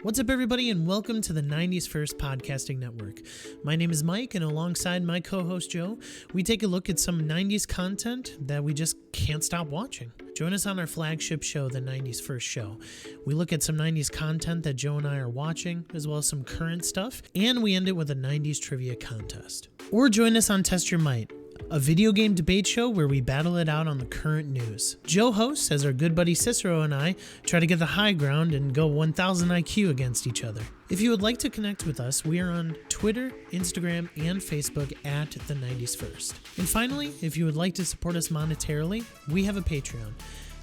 What's up, everybody, and welcome to the 90s First Podcasting Network. My name is Mike, and alongside my co-host Joe, we take a look at some 90s content that we just can't stop watching. Join us on our flagship show, the 90s First Show. We look at some 90s content that Joe and I are watching, as well as some current stuff, and we end it with a 90s trivia contest. Or join us on Test Your Might, a video game debate show where we battle it out on the current news. Joe hosts as our good buddy Cicero and I try to get the high ground and go 1000 IQ against each other. If you would like to connect with us, we are on Twitter, Instagram, and Facebook at the 90s First. And finally, if you would like to support us monetarily, we have a Patreon.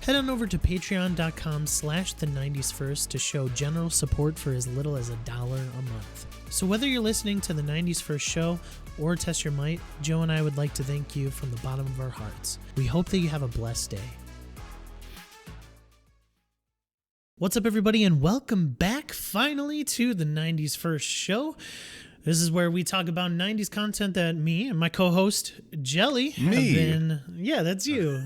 Head on over to patreon.com/the90sfirst to show general support for as little as $1 a month. So whether you're listening to the 90s First Show or Test Your Might, Joe and I would like to thank you from the bottom of our hearts. We hope that you have a blessed day. What's up, everybody, and welcome back finally to the 90s First Show. This is where we talk about 90s content that me and my co-host, Jelly, have been... Yeah, that's you.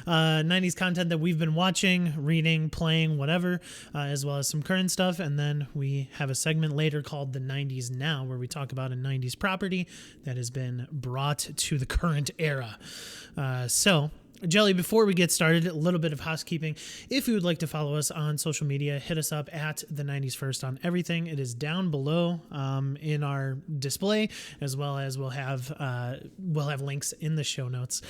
90s content that we've been watching, reading, playing, whatever, as well as some current stuff. And then we have a segment later called The 90s Now, where we talk about a 90s property that has been brought to the current era. Jelly, before we get started, a little bit of housekeeping. If you would like to follow us on social media, hit us up at the 90s First on everything. It is down below in our display, as well as we'll have links in the show notes.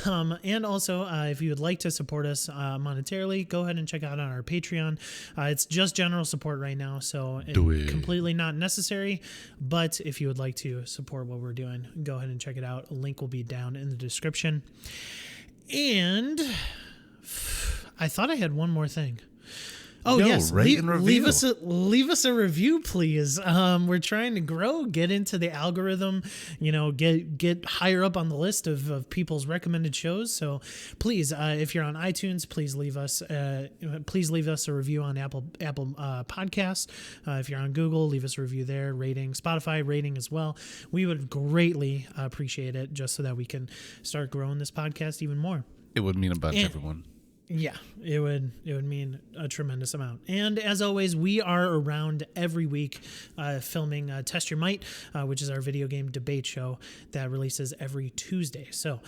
And also, if you would like to support us monetarily, go ahead and check out on our Patreon. It's just general support right now, so it's completely not necessary. But if you would like to support what we're doing, go ahead and check it out. A link will be down in the description. And I thought I had one more thing. Oh, yes. Leave us a review, please. We're trying to grow, get into the algorithm, get higher up on the list of people's recommended shows. So please, if you're on iTunes, please leave us a review on Apple Podcasts. If you're on Google, leave us a review there. Rating, Spotify rating as well. We would greatly appreciate it, just so that we can start growing this podcast even more. It would mean a bunch, everyone. Yeah, it would mean a tremendous amount. And as always, we are around every week filming Test Your Might, which is our video game debate show that releases every Tuesday. So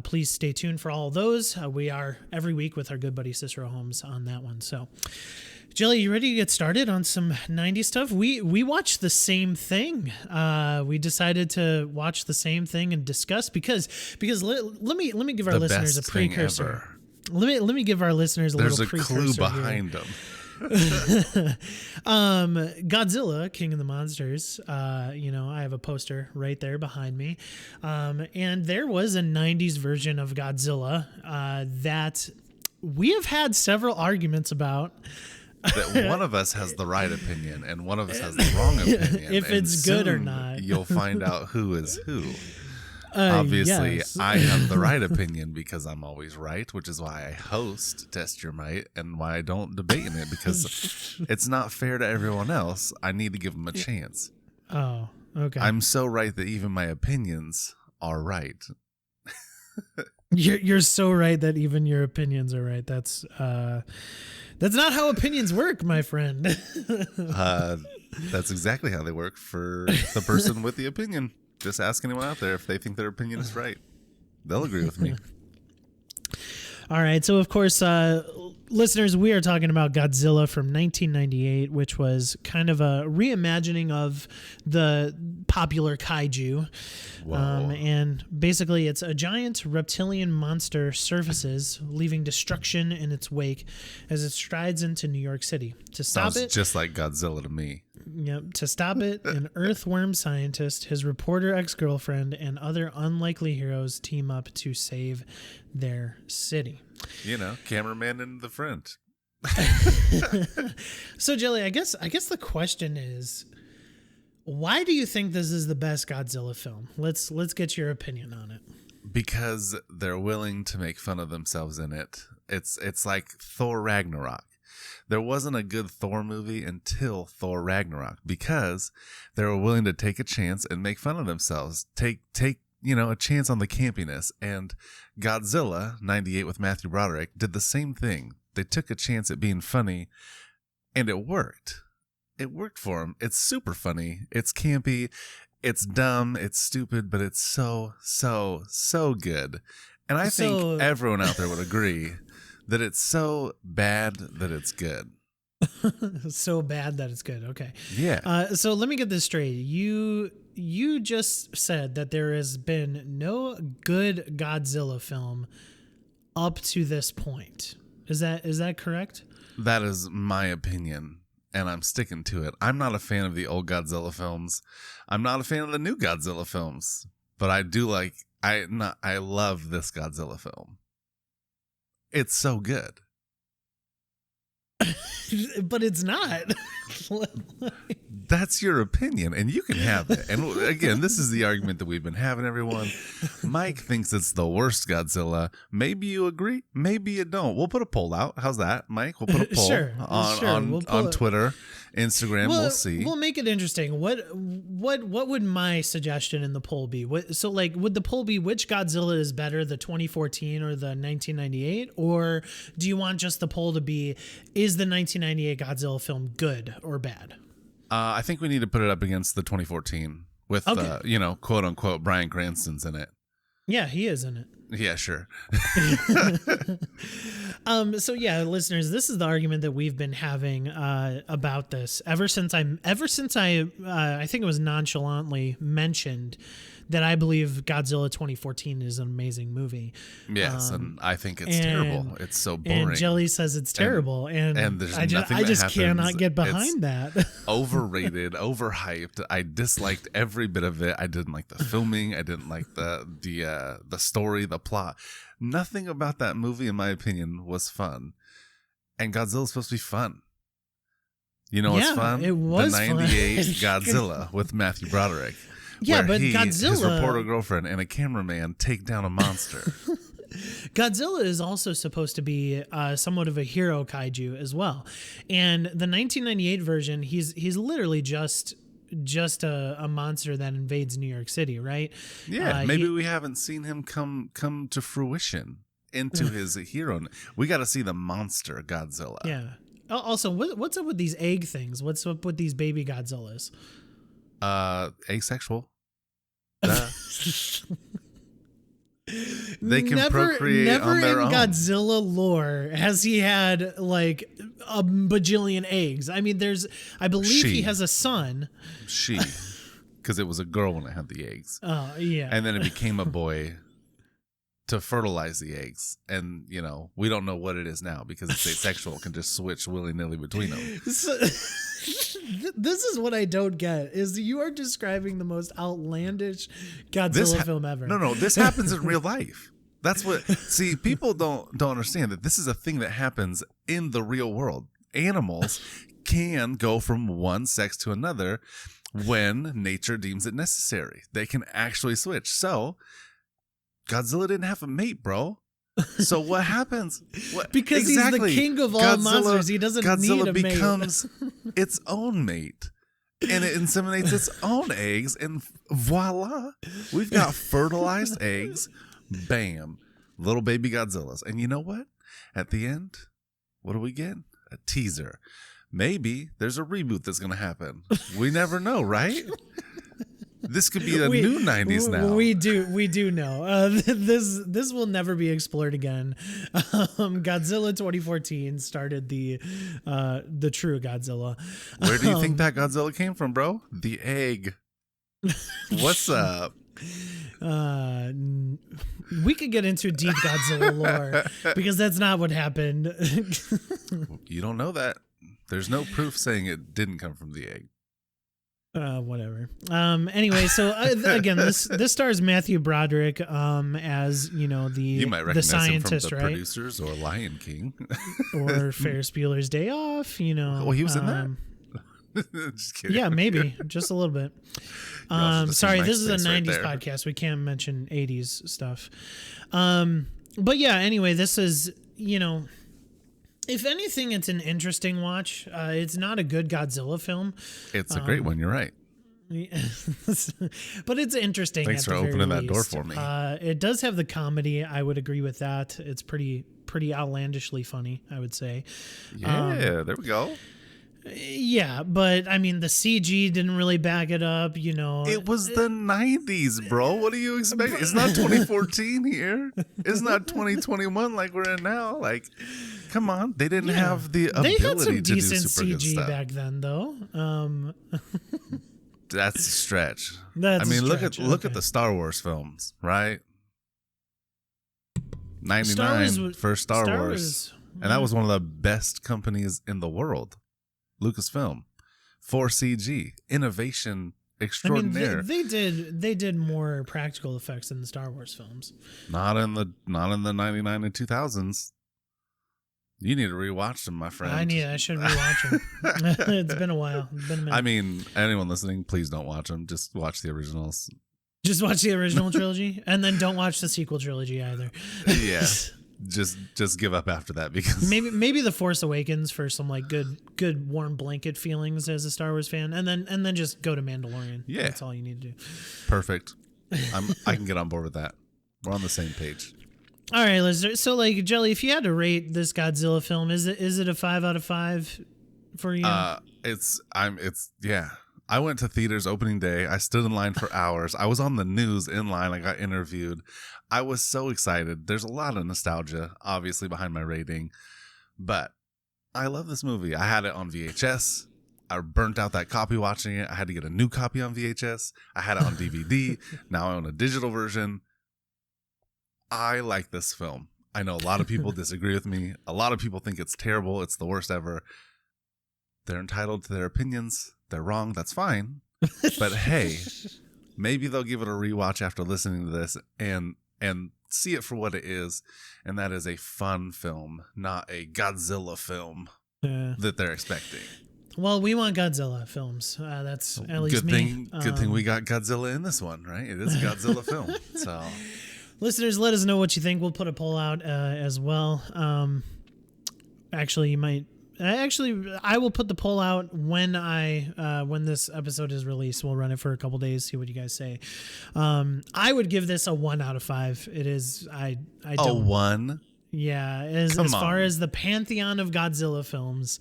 please stay tuned for all of those. We are every week with our good buddy Cicero Holmes on that one. So Jelly, you ready to get started on some 90s stuff? We watched the same thing. We decided to watch the same thing and discuss because let me give our listeners a precursor. Let me give our listeners a little precursor. There's a clue behind them. Godzilla, King of the Monsters. I have a poster right there behind me. And there was a 90s version of Godzilla that we have had several arguments about. That one of us has the right opinion and one of us has the wrong opinion. If it's good or not. You'll find out who is who. Obviously, yes. I have the right opinion because I'm always right, which is why I host Test Your Might and why I don't debate in it, because it's not fair to everyone else. I need to give them a chance. Oh, okay. I'm so right that even my opinions are right. You're so right that even your opinions are right. That's not how opinions work, my friend. That's exactly how they work for the person with the opinion. Just ask anyone out there if they think their opinion is right. They'll agree with me. All right. So, of course, listeners, we are talking about Godzilla from 1998, which was kind of a reimagining of the popular kaiju. And basically, it's a giant reptilian monster surfaces, leaving destruction in its wake as it strides into New York City. To stop it, just like Godzilla to me. Yep. To stop it, an earthworm scientist, his reporter ex-girlfriend, and other unlikely heroes team up to save their city. Cameraman in the front. So, Jelly, I guess the question is, why do you think this is the best Godzilla film? Let's get your opinion on it. Because they're willing to make fun of themselves in it. It's like Thor Ragnarok. There wasn't a good Thor movie until Thor Ragnarok, because they were willing to take a chance and make fun of themselves. Take a chance on the campiness. And Godzilla 98 with Matthew Broderick did the same thing. They took a chance at being funny And it worked. It worked for him. It's super funny. It's campy. It's dumb. It's stupid, but it's so, so, so good. And I think everyone out there would agree that it's so bad that it's good. So bad that it's good. Okay. Yeah. So let me get this straight. You just said that there has been no good Godzilla film up to this point. Is that correct? That is my opinion, and I'm sticking to it. I'm not a fan of the old Godzilla films. I'm not a fan of the new Godzilla films, but I do I love this Godzilla film. It's so good. But it's not. That's your opinion, and you can have it. And again, this is the argument that we've been having, everyone. Mike thinks it's the worst Godzilla. Maybe you agree, maybe you don't. We'll put a poll out. How's that, Mike? We'll put a poll on Twitter, Instagram. We'll see. We'll make it interesting. What would my suggestion in the poll be? Would the poll be which Godzilla is better, the 2014 or the 1998? Or do you want just the poll to be, is the 1998 Godzilla film good or bad? I think we need to put it up against the 2014 with, quote unquote, Bryan Cranston's in it. Yeah, he is in it. Yeah, sure. So yeah, listeners, this is the argument that we've been having about this ever since I think it was nonchalantly mentioned that I believe Godzilla 2014 is an amazing movie. Yes, and I think it's terrible. It's so boring. And Jelly says it's terrible, and I just cannot get behind that. Overrated, overhyped. I disliked every bit of it. I didn't like the filming. I didn't like the story, the plot. Nothing about that movie, in my opinion, was fun. And Godzilla's supposed to be fun. You know what's fun? It was the 98 Godzilla with Matthew Broderick. Yeah, but Godzilla, his reporter girlfriend, and a cameraman take down a monster. Godzilla is also supposed to be somewhat of a hero kaiju as well. And the 1998 version, he's literally just a monster that invades New York City, right? Yeah, maybe we haven't seen him come to fruition into his hero. We got to see the monster Godzilla. Yeah. Also, what's up with these egg things? What's up with these baby Godzillas? Asexual. They can procreate on their own. Never in Godzilla lore has he had like a bajillion eggs. I mean, I believe he has a son. Because it was a girl when it had the eggs. Oh, yeah. And then it became a boy to fertilize the eggs. And, we don't know what it is now because it's asexual. It can just switch willy-nilly between them. This is what I don't get, is you are describing the most outlandish Godzilla film ever. No, this happens in real life. That's what, see, people don't understand that this is a thing that happens in the real world. Animals can go from one sex to another when nature deems it necessary. They can actually switch. So Godzilla didn't have a mate, bro. So what happens? Because he's the king of all monsters. He doesn't need a mate. Godzilla becomes its own mate. And it inseminates its own eggs. And voila, we've got fertilized eggs. Bam. Little baby Godzillas. And you know what? At the end, what do we get? A teaser. Maybe there's a reboot that's going to happen. We never know, right? This could be a new 90s now. We do know. This will never be explored again. Godzilla 2014 started the true Godzilla. Where do you think that Godzilla came from, bro? The egg. What's up? We could get into deep Godzilla lore because that's not what happened. You don't know that. There's no proof saying it didn't come from the egg. Whatever. Anyway, so again, this stars Matthew Broderick as you might recognize the scientist, him from the right? Producers or Lion King or Ferris Bueller's Day Off. Oh, he was in that. Just kidding. Yeah, maybe just a little bit. Sorry, this is a 90s podcast. We can't mention 80s stuff. But yeah, anyway, this is if anything, it's an interesting watch. It's not a good Godzilla film. It's a great one. You're right. But it's interesting. Thanks for opening that door for me. It does have the comedy. I would agree with that. It's pretty outlandishly funny, I would say. Yeah, there we go. Yeah, but I mean, the CG didn't really back it up, you know. It was the 90s, bro. What do you expect? It's not 2014 here. It's not 2021 like we're in now. Like, come on. They didn't have the They had some ability to do decent super good CG stuff. back then, though. That's a stretch. That's I mean, a look stretch. at the Star Wars films, right? 99, first Star Wars. And that was one of the best companies in the world. Lucasfilm. For CG. Innovation extraordinaire. I mean, they did more practical effects in the Star Wars films. Not in the 99 and 2000s. You need to rewatch them, my friend. I should rewatch them. It's been a while. It's been a minute. I mean, anyone listening, please don't watch them. Just watch the originals. Just watch the original trilogy, and then don't watch the sequel trilogy either. Yeah, just give up after that, because maybe The Force Awakens for some like good warm blanket feelings as a Star Wars fan, and then just go to Mandalorian. Yeah, that's all you need to do. Perfect. I can get on board with that. We're on the same page. All right, listeners. So, like, Jelly, if you had to rate this Godzilla film, is it a 5 out of 5 for you? Yeah. I went to theaters opening day. I stood in line for hours. I was on the news in line. I got interviewed. I was so excited. There's a lot of nostalgia, obviously, behind my rating, but I love this movie. I had it on VHS. I burnt out that copy watching it. I had to get a new copy on VHS. I had it on DVD. Now I own a digital version. I like this film. I know a lot of people disagree with me. A lot of people think it's terrible. It's the worst ever. They're entitled to their opinions. They're wrong. That's fine. But hey, maybe they'll give it a rewatch after listening to this and see it for what it is. And that is a fun film, not a Godzilla film that they're expecting. Well, we want Godzilla films. That's at least me. Good thing we got Godzilla in this one, right? It is a Godzilla film. So, listeners, let us know what you think. We'll put a poll out as well. Actually, you might. I will put the poll out when this episode is released. We'll run it for a couple days, see what you guys say. I would give this a 1 out of 5. It is. I don't. A 1. Yeah, as far as the pantheon of Godzilla films,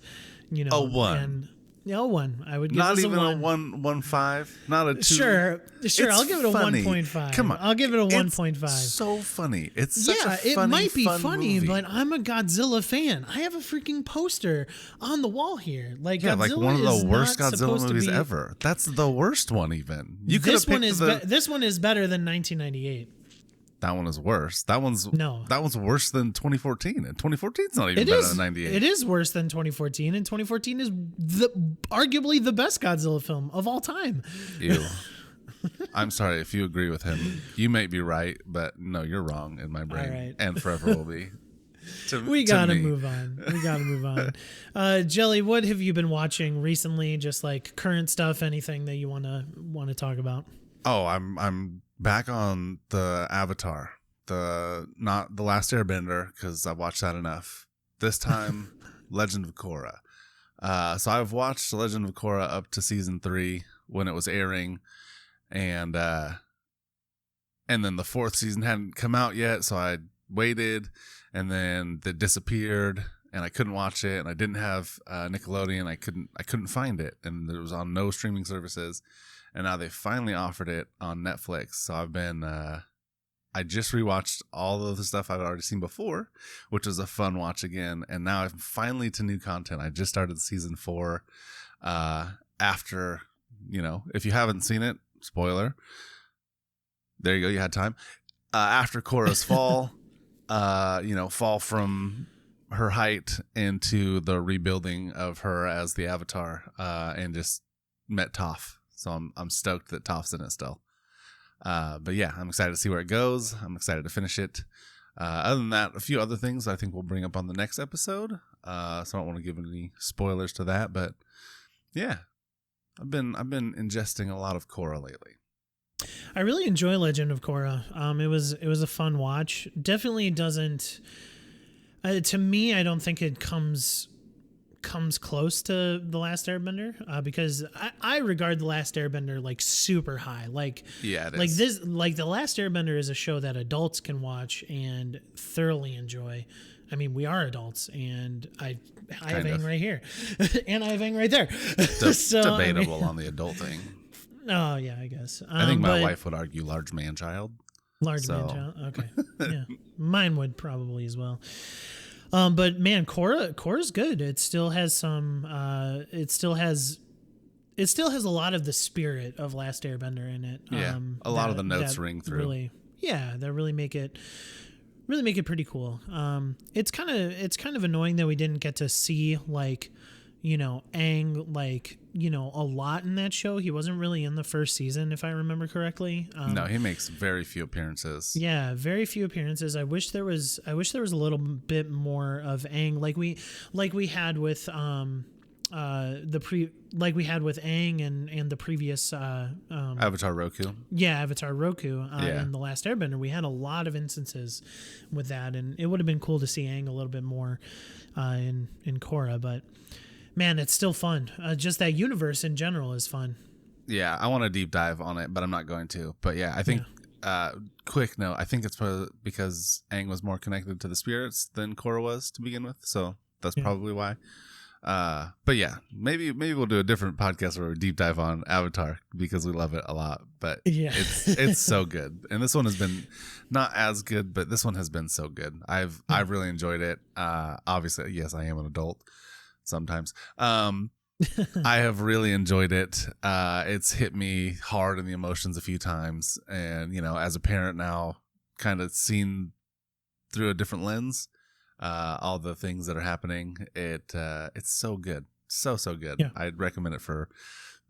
you know, a 1. And, yeah, a 1. I would give not this even a 1.5, not a 2. Sure. It's I'll give it a funny. 1.5. Come on, I'll give it a 1.5. It's so funny. It's such a funny, it might be fun funny, movie. but I'm a Godzilla fan. I have a freaking poster on the wall here. Like, yeah, Godzilla like one of the worst not Godzilla movies be, ever. That's the worst one. Even this one is this one is better than 1998. That one is worse. That one's worse than 2014, and 2014 is not even better than 98. It is worse than 2014, and 2014 is arguably the best Godzilla film of all time. Ew. I'm sorry if you agree with him. You may be right, but no, you're wrong in my brain, right. And forever will be. We gotta move on. Jelly, what have you been watching recently? Just like current stuff, anything that you wanna talk about? Oh, I'm back on the Avatar, not the Last Airbender, because I've watched that enough. This time, Legend of Korra. So I've watched Legend of Korra up to season 3 when it was airing, and then the 4th season hadn't come out yet, so I waited, and then it disappeared, and I couldn't watch it, and I didn't have Nickelodeon. I couldn't find it, and it was on no streaming services. And now they finally offered it on Netflix. So I've been, I just rewatched all of the stuff I've already seen before, which was a fun watch again. And now I'm finally to new content. I just started season 4 after, if you haven't seen it, spoiler. There you go. You had time. After Korra's fall, fall from her height into the rebuilding of her as the Avatar, and just met Toph. So I'm stoked that Toph's in it still. But yeah, I'm excited to see where it goes. I'm excited to finish it. Other than that, a few other things I think we'll bring up on the next episode. So I don't want to give any spoilers to that, but yeah, I've been ingesting a lot of Korra lately. I really enjoy Legend of Korra. It was a fun watch. Definitely doesn't. To me, I don't think it comes close to The Last Airbender, because I regard The Last Airbender like super high. Like, yeah, it like is. this, like The Last Airbender is a show that adults can watch and thoroughly enjoy. I mean, we are adults, and I have Kind Aang of. right here, and I have Aang right there. Debatable on the adult thing. Oh yeah, I guess. I think my but wife would argue large man child. large man child. Okay, yeah, mine would probably as well. But man, Korra's good. It still has some. It still has a lot of the spirit of Last Airbender in it. Yeah, a lot of the notes ring through. Really, yeah, that really make it pretty cool. It's kind of annoying that we didn't get to see like, Aang a lot in that show. He wasn't really in the first season, if I remember correctly. No, he makes very few appearances. Yeah, very few appearances. I wish there was a little bit more of Aang, like we had with Aang and the previous Avatar Roku. Yeah, Avatar Roku. Yeah. In The Last Airbender, we had a lot of instances with that, and it would have been cool to see Aang a little bit more in Korra. But man, it's still fun. Just that universe in general is fun. Yeah, I want to deep dive on it, but I'm not going to. But yeah, I think. Quick note: I think it's probably because Aang was more connected to the spirits than Korra was to begin with, so that's probably why. But yeah, maybe we'll do a different podcast where we deep dive on Avatar because we love it a lot. But Yeah. it's so good, and this one has been not as good, but this one has been so good. I've really enjoyed it. Obviously, yes, I am an adult sometimes. I have really enjoyed it. It's hit me hard in the emotions a few times, and as a parent now, kind of seen through a different lens. All the things that are happening, it's so good, so good. Yeah. I'd recommend it for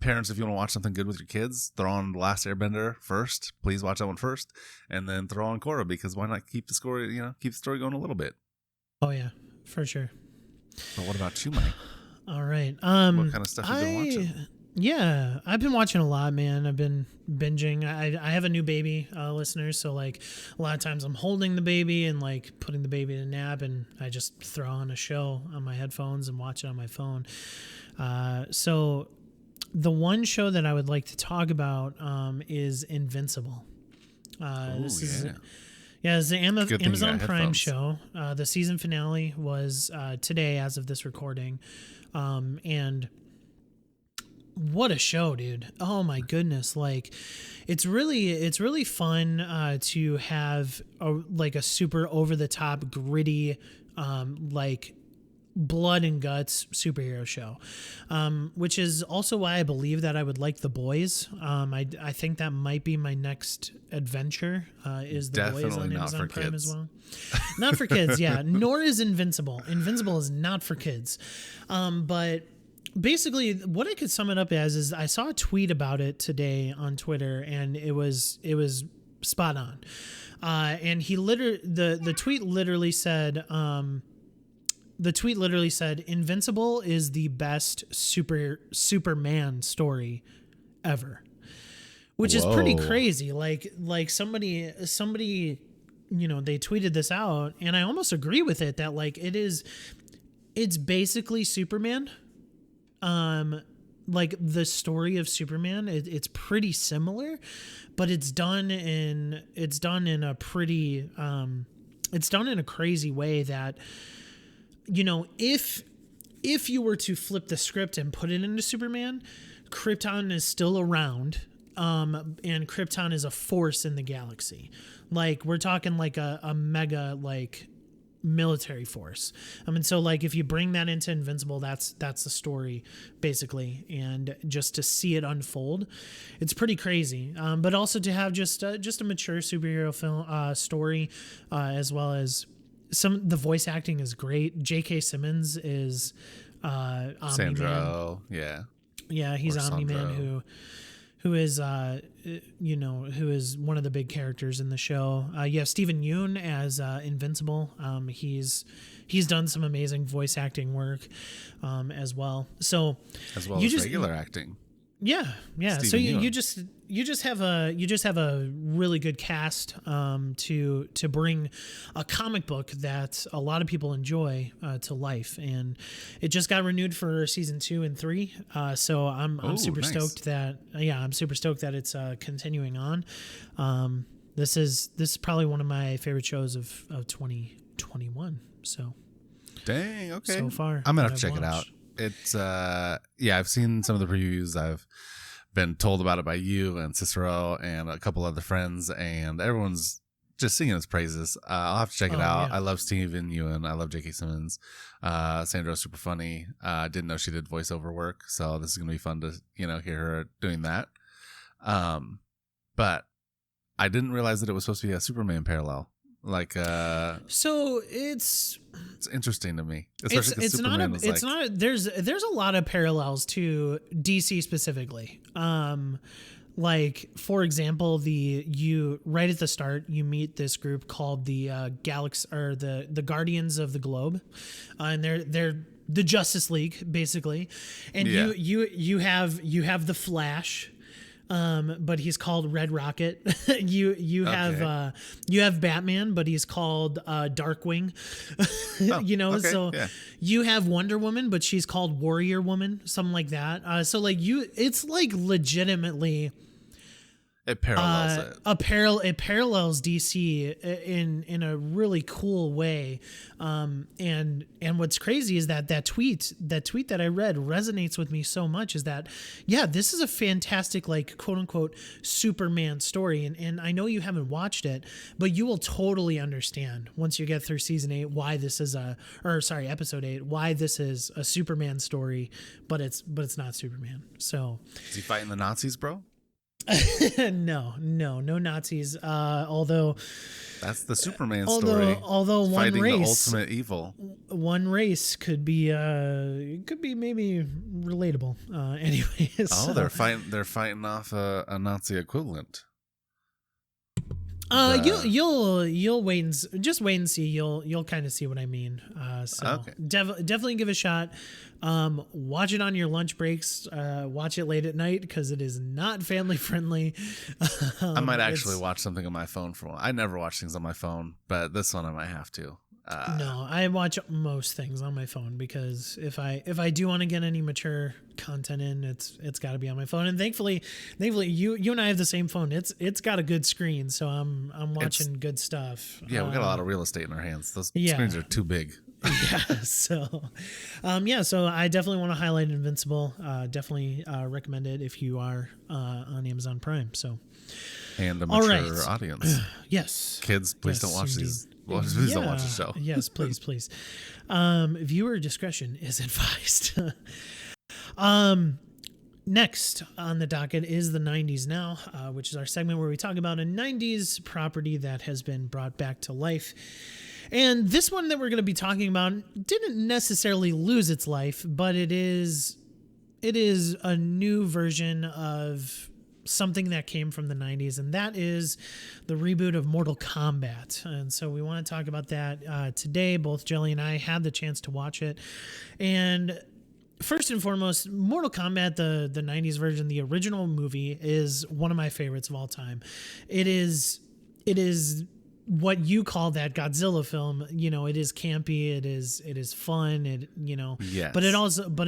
parents if you want to watch something good with your kids. Throw on The Last Airbender first. Please watch that one first, and then throw on Korra, because why not keep the story going a little bit. Oh yeah, for sure. But what about you, Mike? All right. What kind of stuff have you been watching? Yeah, I've been watching a lot, man. I've been binging. I have a new baby, listeners. So like a lot of times I'm holding the baby and like putting the baby to nap, and I just throw on a show on my headphones and watch it on my phone. So the one show that I would like to talk about is Invincible. It's the Amazon Prime show. The season finale was today, as of this recording, and what a show, dude. Oh my goodness. Like it's really fun to have a super over the top gritty like blood and guts superhero show, which is also why I believe that I would like The Boys. I think that might be my next adventure, is The Boys on Amazon Prime as well. Not for kids, yeah. Nor is Invincible. Invincible is not for kids. But basically, what I could sum it up as is I saw a tweet about it today on Twitter, and it was spot on. And the tweet literally said, Invincible is the best Superman story ever, which is pretty crazy. Like somebody, they tweeted this out, and I almost agree with it that like it's basically Superman. Like the story of Superman, it's pretty similar, but it's done in a pretty, it's done in a crazy way that, if you were to flip the script and put it into Superman, Krypton is still around, and Krypton is a force in the galaxy. Like we're talking like a mega like military force. And so like if you bring that into Invincible, that's the story basically, and just to see it unfold, it's pretty crazy. But also to have just a mature superhero film story, as well as the voice acting is great. J.K. Simmons is Omni-Man. Sandro, yeah, he's Omni-Man, who is who is one of the big characters in the show. You have Stephen Yeun as Invincible. He's done some amazing voice acting work as well. So as well as regular acting. Yeah. Stephen So Yeun. you just have a really good cast to bring a comic book that a lot of people enjoy to life, and it just got renewed for season 2 and 3. So I'm super stoked that it's continuing on. This is probably one of my favorite shows of 2021. So dang, okay. so far I'm gonna that have to I've check it out. watched. It's I've seen some of the previews. I've been told about it by you and Cicero and a couple other friends, and everyone's just singing its praises. I'll have to check it out. Yeah. I love Steven Yeun. I love J.K. Simmons. Sandra's super funny. Didn't know she did voiceover work, so this is gonna be fun to hear her doing that. But I didn't realize that it was supposed to be a Superman parallel. Like, so it's interesting to me, especially because Superman was it's not. There's a lot of parallels to DC specifically. Like, for example, right at the start, you meet this group called the Galaxy, or the Guardians of the Globe, and they're the Justice League basically, and you have the Flash. But he's called Red Rocket. you have Batman, but he's called Darkwing. You have Wonder Woman, but she's called Warrior Woman, something like that. It's like legitimately. It parallels it parallels DC in a really cool way, and what's crazy is that tweet that I read resonates with me so much. Is that this is a fantastic, like, quote unquote Superman story, and I know you haven't watched it, but you will totally understand once you get through season 8 why this is episode 8, why this is a Superman story, but it's not Superman. So is he fighting the Nazis, bro? No Nazis. Although that's the Superman story. Although one fighting race, the ultimate evil. One race could be maybe relatable. Anyways. Oh, they're fighting off a Nazi equivalent. You'll wait and see. You'll kind of see what I mean. Okay. Definitely give it a shot. Watch it on your lunch breaks. Watch it late at night because it is not family friendly. I might actually watch something on my phone for one. I never watch things on my phone, but this one I might have to. No, I watch most things on my phone because if I do want to get any mature content in, it's got to be on my phone. And thankfully you and I have the same phone. It's got a good screen, so I'm watching good stuff. Yeah, we got a lot of real estate in our hands. Those screens are too big. So I definitely want to highlight Invincible. Definitely recommend it if you are on Amazon Prime. So. And a mature audience. Yes. Kids, please don't watch these. Please don't watch the show. Yes, please. Viewer discretion is advised. Next on the docket is the 90s Now, which is our segment where we talk about a 90s property that has been brought back to life. And this one that we're going to be talking about didn't necessarily lose its life, but it is a new version of something that came from the 90s, and that is the reboot of Mortal Kombat. And so we want to talk about that today. Both Jelly and I had the chance to watch it. And first and foremost, Mortal Kombat, the 90s version, the original movie, is one of my favorites of all time. It is what you call that Godzilla film. It is campy, it is fun, yes. but it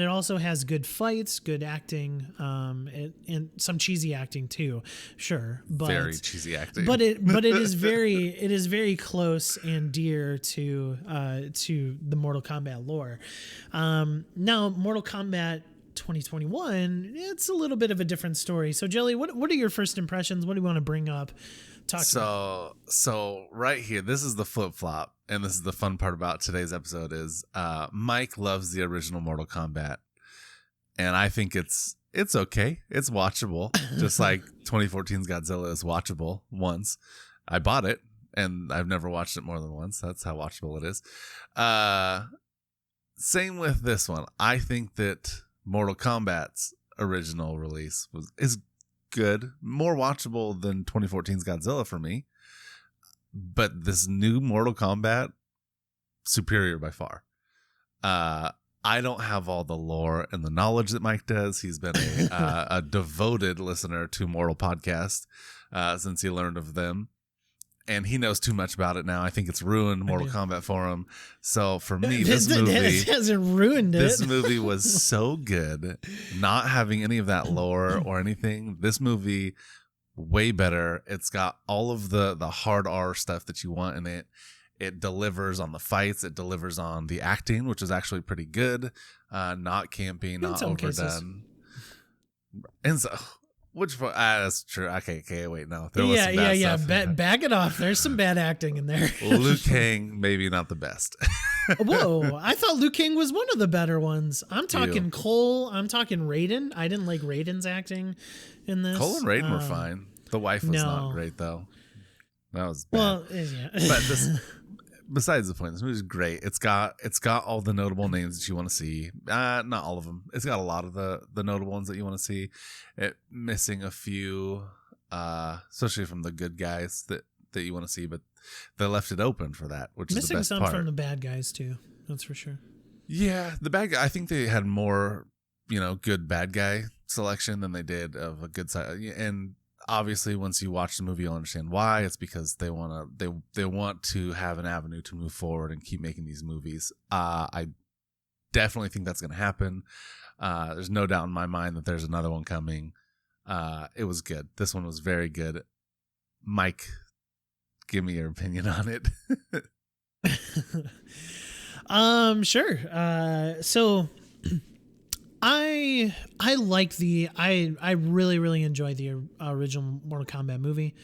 also has good fights, good acting, and some cheesy acting too, sure, but very cheesy acting, but it is very close and dear to the Mortal Kombat lore. Now Mortal Kombat 2021, it's a little bit of a different story. So Jelly, what are your first impressions? What do you want to bring up? So right here, this is the flip flop, and this is the fun part about today's episode is Mike loves the original Mortal Kombat, and I think it's okay, it's watchable, just like 2014's Godzilla is watchable once. I bought it, and I've never watched it more than once. That's how watchable it is. Same with this one. I think that Mortal Kombat's original release is good, more watchable than 2014's Godzilla for me, but this new Mortal Kombat, superior by far. I don't have all the lore and the knowledge that Mike does. He's been a devoted listener to Mortal Podcast since he learned of them, and he knows too much about it now. I think it's ruined Mortal Kombat for him. So for me, this movie hasn't ruined it. This movie was so good, not having any of that lore or anything. This movie, way better. It's got all of the hard R stuff that you want in it. It delivers on the fights. It delivers on the acting, which is actually pretty good. Not campy, not overdone. And so, which that's true. Okay, wait, no. There was some bad stuff. Back it off. There's some bad acting in there. Liu Kang, maybe not the best. Whoa, I thought Liu Kang was one of the better ones. I'm talking Cole. I'm talking Raiden. I didn't like Raiden's acting in this. Cole and Raiden were fine. The wife was not great, though. That was bad. Well, yeah. But besides the point, this movie's great. It's got all the notable names that you want to see. Not all of them. It's got a lot of the notable ones that you want to see. Missing a few, especially from the good guys that you want to see, but they left it open for that, which is the best part. Missing some from the bad guys too. That's for sure. Yeah, the bad guy. I think they had more, good bad guy selection than they did of a good side. And obviously, once you watch the movie, you'll understand why. It's because they want to have an avenue to move forward and keep making these movies. I definitely think that's going to happen. There's no doubt in my mind that there's another one coming. It was good. This one was very good. Mike, give me your opinion on it. Sure. So I really, really enjoy the original Mortal Kombat movie.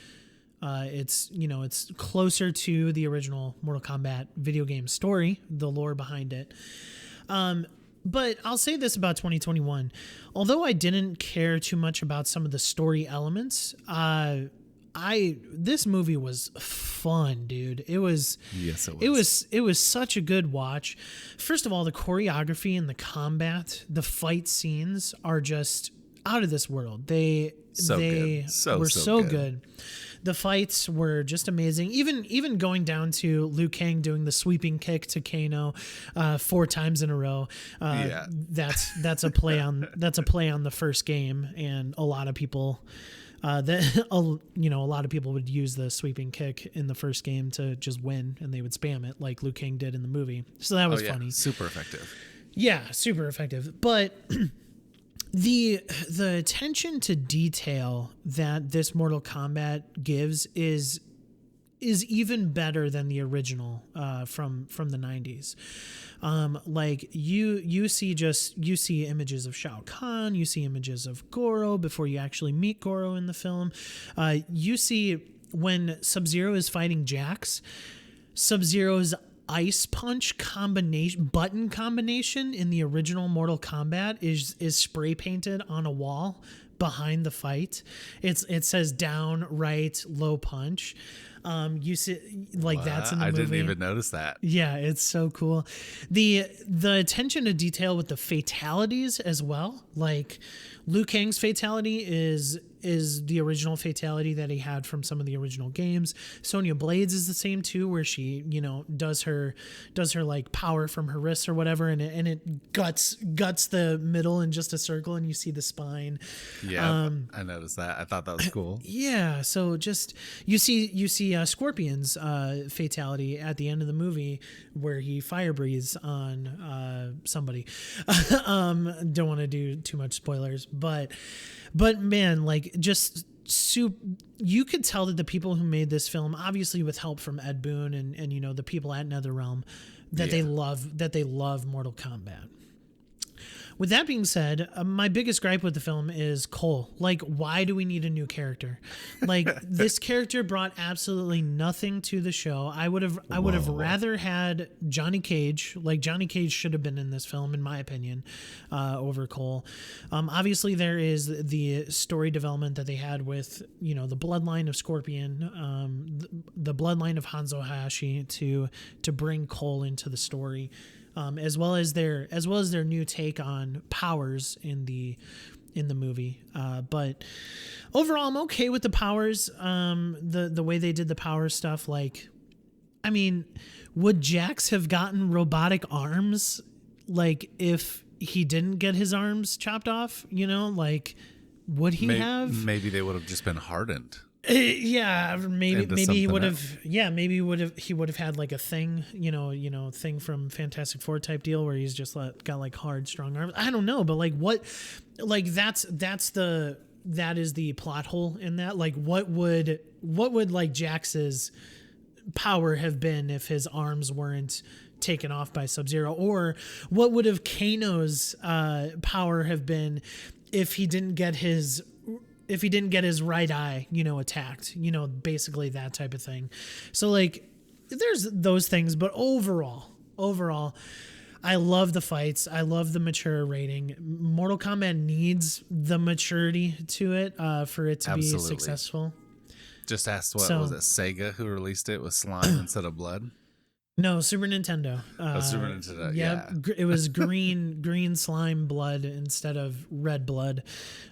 It's closer to the original Mortal Kombat video game story, the lore behind it. But I'll say this about 2021. Although I didn't care too much about some of the story elements, this movie was fun, dude. Yes, it was. It was such a good watch. First of all, the choreography and the combat, the fight scenes are just out of this world. They were so good. The fights were just amazing. Even going down to Liu Kang doing the sweeping kick to Kano 4 times in a row. That's a play on the first game, and a lot of people. A lot of people would use the sweeping kick in the first game to just win, and they would spam it like Liu Kang did in the movie. So that was funny. Super effective. Yeah, super effective. But the attention to detail that this Mortal Kombat gives is even better than the original from the 90s. Like you see images of Shao Kahn, you see images of Goro before you actually meet Goro in the film. You see when Sub-Zero is fighting Jax, Sub-Zero's ice punch button combination in the original Mortal Kombat is spray painted on a wall behind the fight. It says down, right, low punch. You see, like, that's in the movie. I didn't even notice that. Yeah, it's so cool. The attention to detail with the fatalities as well. Like, Liu Kang's fatality is the original fatality that he had from some of the original games. Sonya Blade's is the same too, where she, does her like power from her wrists or whatever, and it guts the middle in just a circle, and you see the spine. Yeah, I noticed that. I thought that was cool. Yeah, so just you see Scorpion's fatality at the end of the movie where he fire breathes on somebody. Don't want to do too much spoilers, but man, like, just you could tell that the people who made this film, obviously with help from Ed Boon and the people at NetherRealm, that they love Mortal Kombat. With that being said, my biggest gripe with the film is Cole. Like, why do we need a new character? Like, this character brought absolutely nothing to the show. I would have rather had Johnny Cage. Like, Johnny Cage should have been in this film, in my opinion, over Cole. Obviously, there is the story development that they had with the bloodline of Scorpion, the bloodline of Hanzo Hayashi to bring Cole into the story. As well as their new take on powers in the movie. But overall, I'm okay with the powers. The way they did the power stuff. Like, I mean, would Jax have gotten robotic arms? Like, if he didn't get his arms chopped off, like, would he have? Maybe they would have just been hardened. Yeah, maybe he would have. Yeah, maybe he would have had like a thing, thing from Fantastic Four type deal where he's just got like hard, strong arms. I don't know, but like what, like that is the plot hole in that. Like, what would like Jax's power have been if his arms weren't taken off by Sub-Zero? Or what would have Kano's power have been if he didn't get his right eye, attacked, basically that type of thing. So like there's those things, but overall, I love the fights. I love the mature rating. Mortal Kombat needs the maturity to it for it to be successful. Just asked was it Sega who released it with slime instead of blood? No, Super Nintendo. Super Nintendo. Yeah. It was green slime blood instead of red blood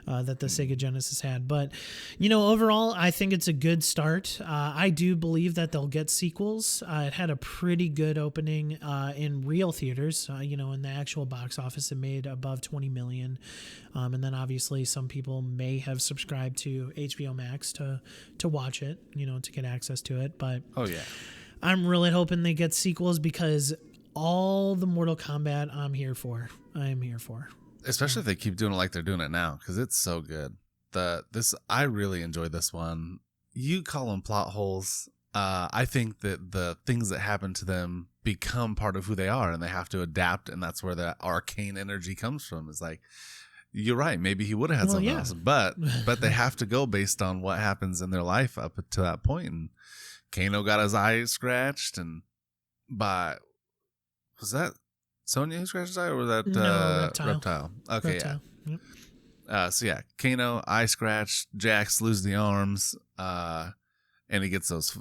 that the Sega Genesis had. But, overall, I think it's a good start. I do believe that they'll get sequels. It had a pretty good opening in real theaters. In the actual box office, it made above 20 million. And then obviously some people may have subscribed to HBO Max to watch it, to get access to it. But oh yeah. I'm really hoping they get sequels because all the Mortal Kombat I'm here for. Especially if they keep doing it like they're doing it now, because it's so good. I really enjoyed this one. You call them plot holes. I think that the things that happen to them become part of who they are, and they have to adapt, and that's where the arcane energy comes from. It's like, you're right. Maybe he would have had something else, but they have to go based on what happens in their life up to that point. And Kano got his eye scratched, and was that Sonya who scratched his eye, or was that Reptile? Okay, Reptile. Yeah. Yep. So yeah, Kano eye scratched, Jax lose the arms, and he gets those.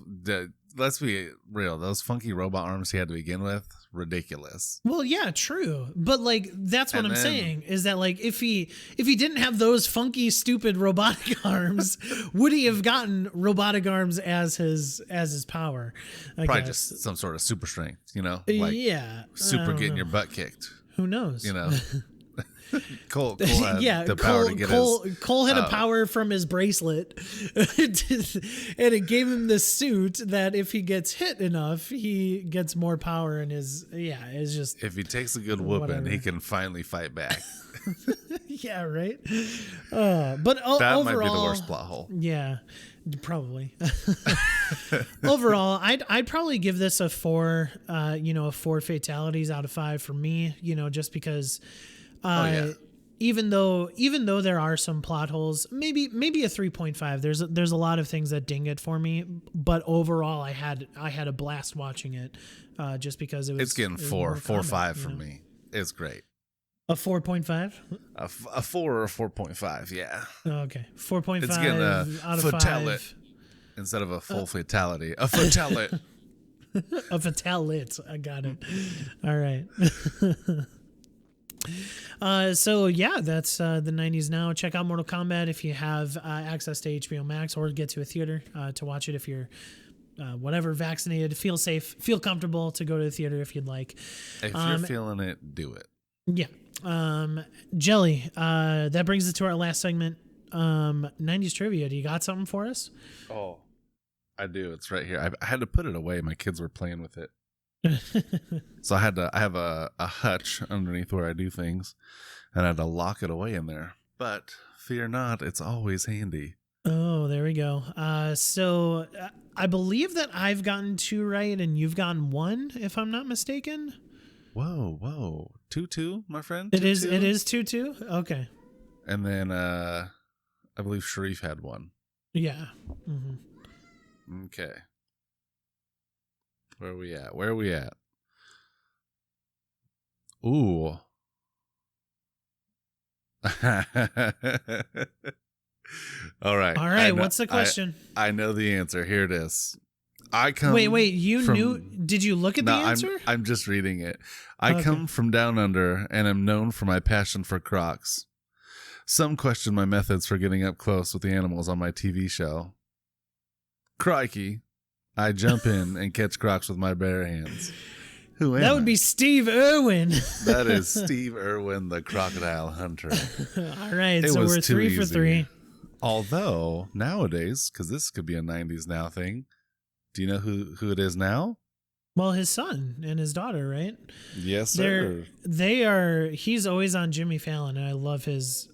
Let's be real, those funky robot arms he had to begin with, ridiculous. Well, yeah, true, but like that's what I'm saying is that like if he didn't have those funky, stupid robotic arms, would he have gotten robotic arms as his power? Probably just some sort of super strength, like super getting your butt kicked. Who knows? Cole had the power to get Cole had a power from his bracelet, and it gave him this suit that if he gets hit enough, he gets more power in his. Yeah, it's just if he takes a good whooping, he can finally fight back. Yeah, right. But that overall, might be the worst plot hole. Yeah, probably. Overall, I'd probably give this a 4. 4 fatalities out of 5 for me. Just because. Even though there are some plot holes, maybe a 3.5. There's a lot of things that ding it for me, but overall I had a blast watching it, just because it's getting 4 or 5 for me. It's great. A 4.5? A 4 or a 4.5, yeah. Okay, 4.5. It's getting a out of fatality 5 instead of a full fatality. A fatality. A fatality. I got it. All right. So yeah, that's the 90s now. Check out Mortal Kombat if you have access to HBO Max, or get to a theater to watch it if you're vaccinated. Feel safe, feel comfortable to go to the theater if you'd like. If you're feeling it, do it. Yeah. Jelly, that brings us to our last segment, 90s trivia. Do you got something for us? Oh, I do. It's right here. I had to put it away. My kids were playing with it. So I have a hutch underneath where I do things, and I had to lock it away in there. But fear not, it's always handy. Oh, there we go. So I believe that I've gotten 2 right and you've gotten 1, if I'm not mistaken. Whoa. 2-2, my friend? It is 2-2? Okay. And then I believe Sharif had 1. Yeah. Mm-hmm. Okay. Where are we at? Ooh. All right. What's the question? I know the answer. Here it is. I come. Wait. You knew? Did you look at the answer? I'm just reading it. I come from down under and am known for my passion for crocs. Some question my methods for getting up close with the animals on my TV show. Crikey. I jump in and catch crocs with my bare hands. Who am I? That would be Steve Irwin. That is Steve Irwin, the crocodile hunter. All right, so we're 3 for 3. Although, nowadays, because this could be a 90s now thing, do you know who it is now? Well, his son and his daughter, right? Yes, sir. He's always on Jimmy Fallon, and I love his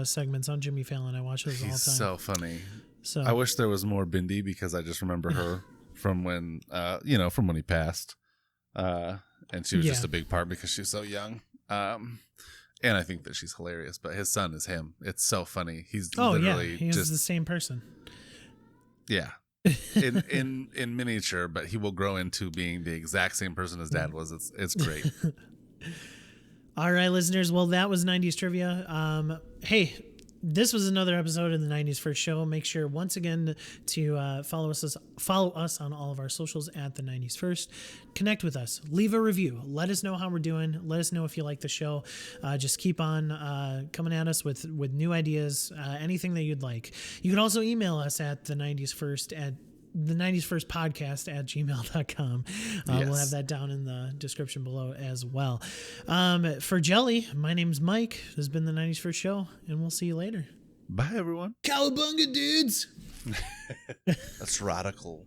segments on Jimmy Fallon. I watch those all the time. He's so funny. So I wish there was more Bindi, because I just remember her from when from when he passed. And she was just a big part because she's so young. And I think that she's hilarious, but his son is him. It's so funny. He's literally he's just the same person. Yeah. In miniature, but he will grow into being the exact same person his dad was. It's great. All right, listeners. Well, that was 90s trivia. Hey, this was another episode of the 90s First Show. Make sure once again to follow us on all of our socials at the 90s First. Connect with us. Leave a review. Let us know how we're doing. Let us know if you like the show. Just keep on coming at us with new ideas, anything that you'd like. You can also email us at the 90s First at the 90s First Podcast at gmail.com. We'll have that down in the description below as well. For Jelly, my name's Mike. This has been the 90s First Show, and we'll see you later. Bye, everyone. Cowabunga, dudes! That's radical.